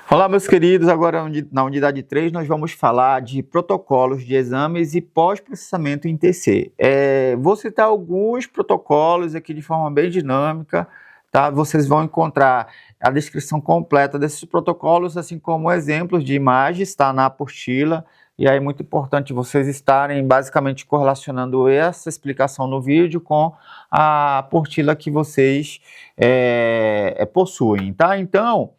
Olá, meus queridos. Agora na unidade 3 nós vamos falar de protocolos de exames e pós-processamento em TC. Vou citar alguns protocolos aqui de forma bem dinâmica, tá? Vocês vão encontrar a descrição completa desses protocolos, assim como exemplos de imagens, tá? Na apostila. E aí é muito importante vocês estarem basicamente correlacionando essa explicação no vídeo com a apostila que vocês possuem, tá? Então,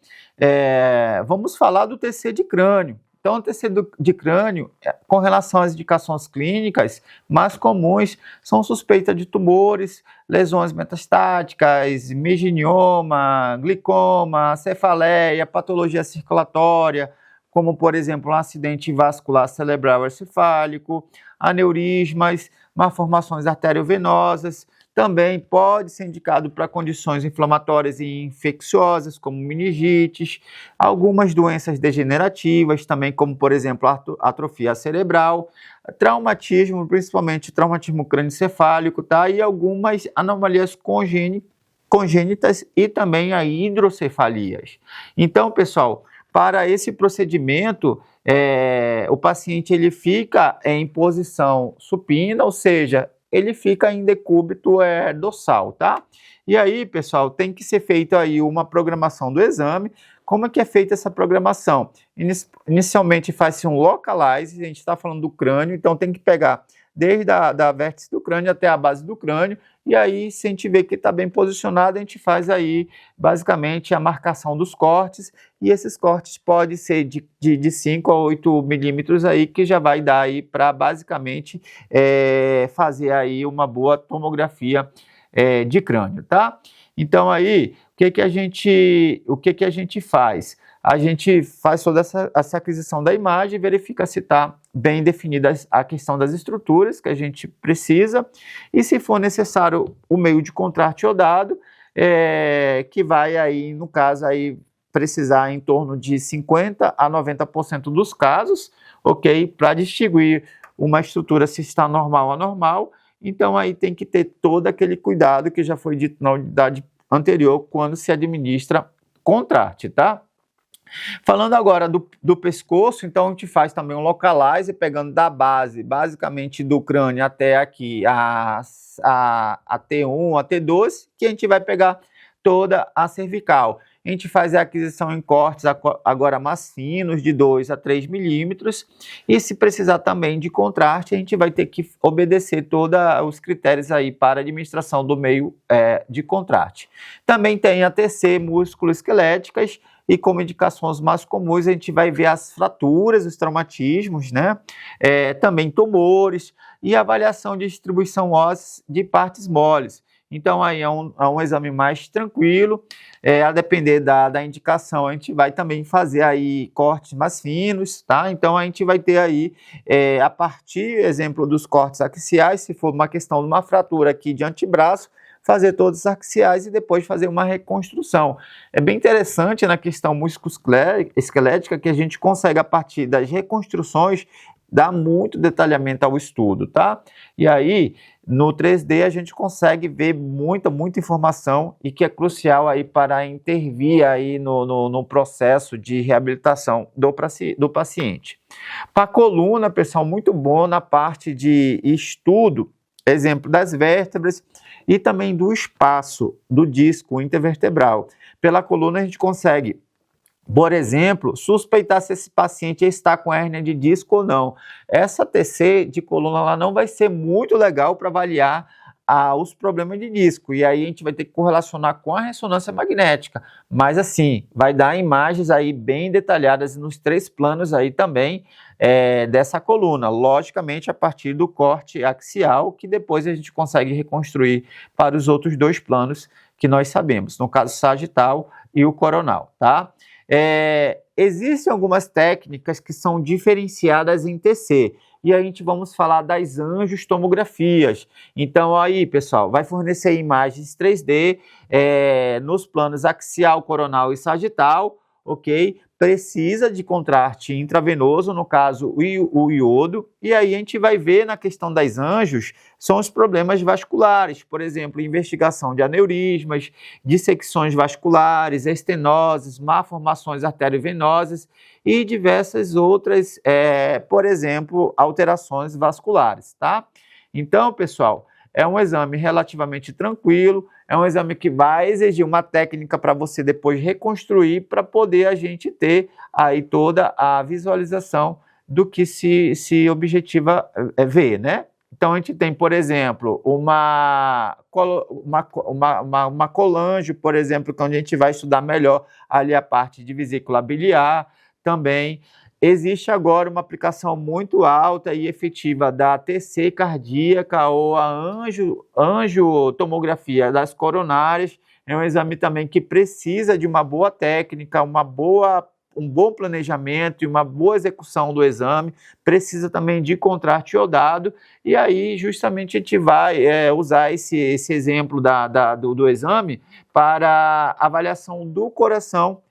vamos falar do TC de crânio. Então, o TC de crânio, com relação às indicações clínicas mais comuns, são suspeita de tumores, lesões metastáticas, meningioma, glicoma, cefaleia, patologia circulatória, como, por exemplo, um acidente vascular cerebral encefálico, aneurismas, malformações arteriovenosas. Também pode ser indicado para condições inflamatórias e infecciosas, como meningites, algumas doenças degenerativas, também como, por exemplo, atrofia cerebral, traumatismo, principalmente traumatismo crânioencefálico, tá? E algumas anomalias congênitas e também a hidrocefalias. Então, pessoal, para esse procedimento, o paciente ele fica em posição supina, ou seja, ele fica em decúbito dorsal, tá? E aí, pessoal, tem que ser feita aí uma programação do exame. Como é que é feita essa programação? Inicialmente faz-se um localize, a gente está falando do crânio, então tem que pegar desde a vértice do crânio até a base do crânio, e aí, se a gente vê que está bem posicionado, a gente faz aí, basicamente, a marcação dos cortes, e esses cortes podem ser de 5 a 8 milímetros aí, que já vai dar aí para, basicamente, fazer aí uma boa tomografia de crânio, tá? Então, aí, o que a gente faz? A gente faz toda essa aquisição da imagem e verifica se está bem definida a questão das estruturas que a gente precisa, e se for necessário o meio de contraste iodado, que vai aí, no caso, aí, precisar em torno de 50% a 90% dos casos, ok? Para distinguir uma estrutura se está normal ou anormal. Então aí tem que ter todo aquele cuidado que já foi dito na unidade anterior quando se administra contraste, tá? Falando agora do pescoço, então a gente faz também um localize, pegando da base, basicamente do crânio até aqui, a T1, a T2, que a gente vai pegar toda a cervical. A gente faz a aquisição em cortes agora mais finos, de 2 a 3 milímetros, e se precisar também de contraste, a gente vai ter que obedecer todos os critérios aí para a administração do meio de contraste. Também tem a TC músculo-esqueléticas, e como indicações mais comuns, a gente vai ver as fraturas, os traumatismos, né? Também tumores e avaliação de distribuição óssea de partes moles. Então, aí é um exame mais tranquilo, a depender da indicação, a gente vai também fazer aí cortes mais finos, tá? Então, a gente vai ter aí, a partir, exemplo, dos cortes axiais, se for uma questão de uma fratura aqui de antebraço, fazer todos os axiais e depois fazer uma reconstrução. É bem interessante na questão musculoesquelética que a gente consegue, a partir das reconstruções, dar muito detalhamento ao estudo, tá? E aí, no 3D, a gente consegue ver muita informação e que é crucial aí para intervir aí no processo de reabilitação do paciente. Para a coluna, pessoal, muito bom na parte de estudo, exemplo das vértebras e também do espaço do disco intervertebral. Pela coluna a gente consegue, por exemplo, suspeitar se esse paciente está com hérnia de disco ou não. Essa TC de coluna ela não vai ser muito legal para avaliar os problemas de disco, e aí a gente vai ter que correlacionar com a ressonância magnética, mas assim, vai dar imagens aí bem detalhadas nos 3 planos aí também dessa coluna, logicamente a partir do corte axial, que depois a gente consegue reconstruir para os outros 2 planos que nós sabemos, no caso sagital e o coronal, tá? Existem algumas técnicas que são diferenciadas em TC, e a gente vamos falar das angiotomografias. Então aí, pessoal, vai fornecer imagens 3D nos planos axial, coronal e sagital, ok? precisa de contraste intravenoso, no caso o iodo, e aí a gente vai ver na questão das angios, são os problemas vasculares, por exemplo, investigação de aneurismas, dissecções vasculares, estenoses, malformações arteriovenosas e diversas outras, por exemplo, alterações vasculares, tá? Então, pessoal, é um exame relativamente tranquilo, é um exame que vai exigir uma técnica para você depois reconstruir para poder a gente ter aí toda a visualização do que se objetiva ver, né? Então, a gente tem, por exemplo, uma colangio, por exemplo, que a gente vai estudar melhor ali a parte de vesícula biliar também. Existe agora uma aplicação muito alta e efetiva da TC cardíaca ou a angiotomografia das coronárias. É um exame também que precisa de uma boa técnica, um bom planejamento e uma boa execução do exame. Precisa também de contraste iodado. E aí, justamente, a gente vai usar esse exemplo do exame para avaliação do coração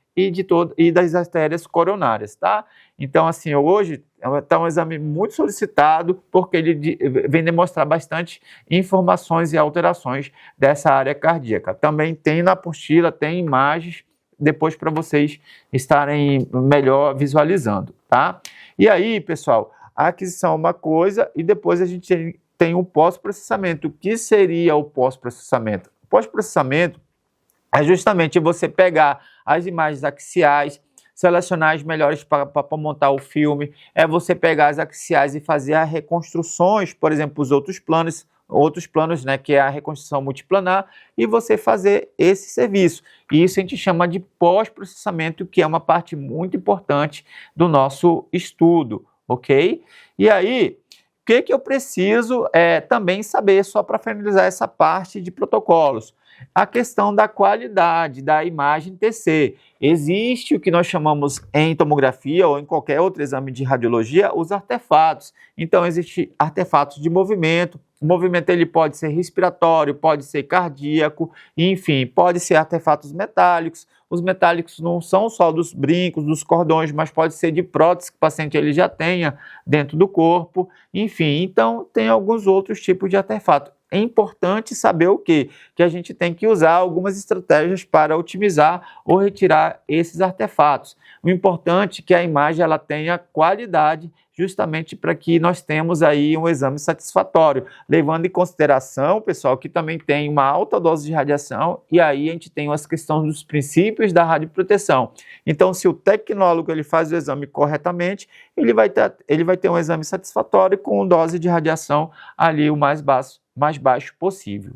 e das artérias coronárias, tá? Então, assim, hoje está um exame muito solicitado porque ele vem demonstrar bastante informações e alterações dessa área cardíaca. Também tem na apostila, tem imagens depois para vocês estarem melhor visualizando, tá? E aí, pessoal, a aquisição é uma coisa e depois a gente tem o pós-processamento. O que seria o pós-processamento? O pós-processamento é justamente você pegar as imagens axiais, selecionar as melhores para montar o filme, é você pegar as axiais e fazer as reconstruções, por exemplo, os outros planos, né, que é a reconstrução multiplanar, e você fazer esse serviço. E isso a gente chama de pós-processamento, que é uma parte muito importante do nosso estudo, ok? E aí, o que eu preciso também saber, só para finalizar essa parte de protocolos? A questão da qualidade da imagem TC. Existe o que nós chamamos em tomografia ou em qualquer outro exame de radiologia, os artefatos. Então, existem artefatos de movimento. O movimento ele pode ser respiratório, pode ser cardíaco, enfim, pode ser artefatos metálicos. Os metálicos não são só dos brincos, dos cordões, mas pode ser de prótese que o paciente ele já tenha dentro do corpo. Enfim, então tem alguns outros tipos de artefato. É importante saber o quê? Que a gente tem que usar algumas estratégias para otimizar ou retirar esses artefatos. O importante é que a imagem ela tenha qualidade, justamente para que nós tenhamos aí um exame satisfatório, levando em consideração, pessoal, que também tem uma alta dose de radiação e aí a gente tem as questões dos princípios da radioproteção. Então, se o tecnólogo ele faz o exame corretamente, ele vai ter um exame satisfatório com dose de radiação ali o mais baixo possível.